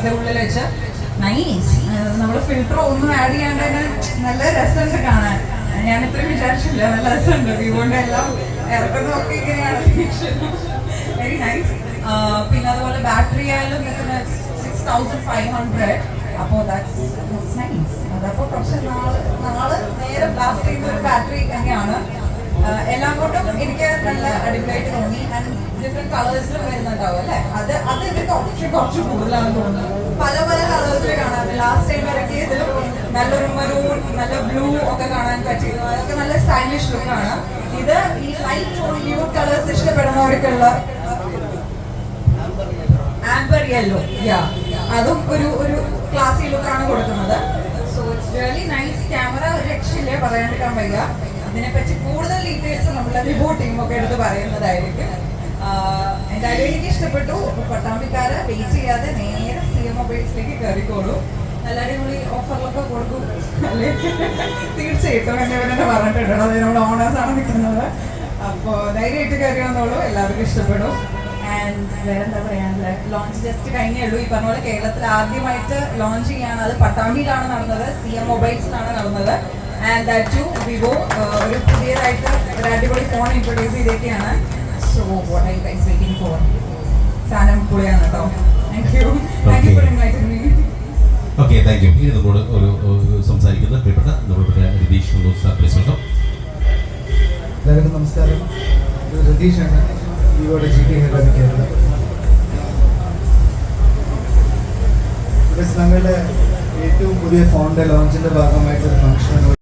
വെള്ളത്തെ ഉള്ളിൽ വെച്ച് നൈസ്. നമ്മൾ ഫിൽറ്റർ ഒന്നും ആഡ് ചെയ്യാണ്ട് തന്നെ നല്ല രസമുണ്ട് കാണാൻ. ഞാൻ ഇത്രയും വിചാരിച്ചില്ല, നല്ല രസമുണ്ട്. വിവോന്റെ എല്ലാം ഇറക്കുന്നതൊക്കെ ഇങ്ങനെയാണ്, വെരി നൈസ്. പിന്നെ അതുപോലെ ബാറ്ററി ആയാലും 6500. അപ്പോൾ ദാറ്റ്സ് നൈസ്. അതപ്പോൾ കുറച്ച് നാള് നേരെ ലാസ്റ്റ് ചെയ്യുന്ന ഒരു ബാറ്ററി തന്നെയാണ്. എല്ലാം കൊണ്ടും എനിക്ക് നല്ല അടിപൊളിയായിട്ട് തോന്നി. ആൻഡ് ഡിഫറെന്റ് കളേഴ്സിലും വരുന്നുണ്ടാവും അല്ലേ? അത് ഇതിന്റെ ഓപ്ഷൻ കുറച്ച് കൂടുതലാണെന്ന് തോന്നുന്നു. പല കളേഴ്സിൽ കാണാൻ ലാസ്റ്റ് ടൈം ഇറക്കിയതിലും നല്ലൊരു മറൂൺ, നല്ല ബ്ലൂ ഒക്കെ കാണാൻ പറ്റിയിരുന്നു. അതൊക്കെ നല്ല സ്റ്റൈലിഷ് ലുക്കാണ്. ഇത് ഈ ലൈറ്റ് ന്യൂഡ് കളേഴ്സ് ഇഷ്ടപ്പെടുന്നവർക്കുള്ള ആംബർ യെല്ലോ, അതും ഒരു ക്ലാസി ലുക്കാണ് കൊടുക്കുന്നത്. So it's really nice. Camera രക്ഷയില്ലേ, പറയാണ്ടിരിക്കാൻ വയ്യ. ഇതിനെപ്പറ്റി കൂടുതൽ ഡീറ്റെയിൽസ് നമ്മുടെ റിവ്യൂ ടീമൊക്കെ എടുത്ത് പറയുന്നതായിരിക്കും. എന്തായാലും എനിക്ക് ഇഷ്ടപ്പെട്ടു. പട്ടാമ്പിക്കാരെ വെയിറ്റ് ചെയ്യാതെ നേരെ സിഎം മൊബൈൽസിലേക്ക് കയറിക്കോളൂ. നല്ല അടിപൊളി ഓഫറിലൊക്കെ കൊടുക്കും അല്ലേ? തീർച്ചയായിട്ടും എന്നെ തന്നെ പറഞ്ഞിട്ടുണ്ട്. അത് നമ്മുടെ ഓണേഴ്സാണ് നിൽക്കുന്നത്. അപ്പോൾ ധൈര്യമായിട്ട് കയറി വന്നോളൂ, എല്ലാവർക്കും ഇഷ്ടപ്പെടും. ആൻഡ് വേറെന്താ പറയാനുള്ളത്, ലോഞ്ച് ജസ്റ്റ് കഴിഞ്ഞേ ഉള്ളൂ. ഈ പറഞ്ഞ പോലെ കേരളത്തിൽ ആദ്യമായിട്ട് ലോഞ്ച് ചെയ്യാണ്. അത് പട്ടാമ്പിയിലാണ് നടന്നത്, സിഎം മൊബൈൽസിലാണ് നടന്നത്. ആൻഡ് ദാറ്റ് ടു വിവോ ഒരു പുതിയതായിട്ട് ഒരു അടിപൊളി ഫോൺ ഇൻട്രൊഡ്യൂസ് ചെയ്തേക്കാണ്. So what are you guys waiting for? സാധനം പൊളിയാണ് കേട്ടോ. Thank you for inviting me. Okay, thank you. ഇനി നമ്മോട് ഒരു സംസാരിക്കുന്ന പ്രിയപ്പെട്ട നമ്മുടെ രതീഷ് വെൽക്കം. എല്ലാവർക്കും നമസ്കാരം. ഇത് രതീഷാണ്, വിവോയുടെ GT ഹെഡ് ഓഫ് കേരള. ഞങ്ങളുടെ ഏറ്റവും പുതിയ ഫോണിന്റെ ലോഞ്ചിന്റെ ഭാഗമായിട്ടൊരു ഫംഗ്ഷൻ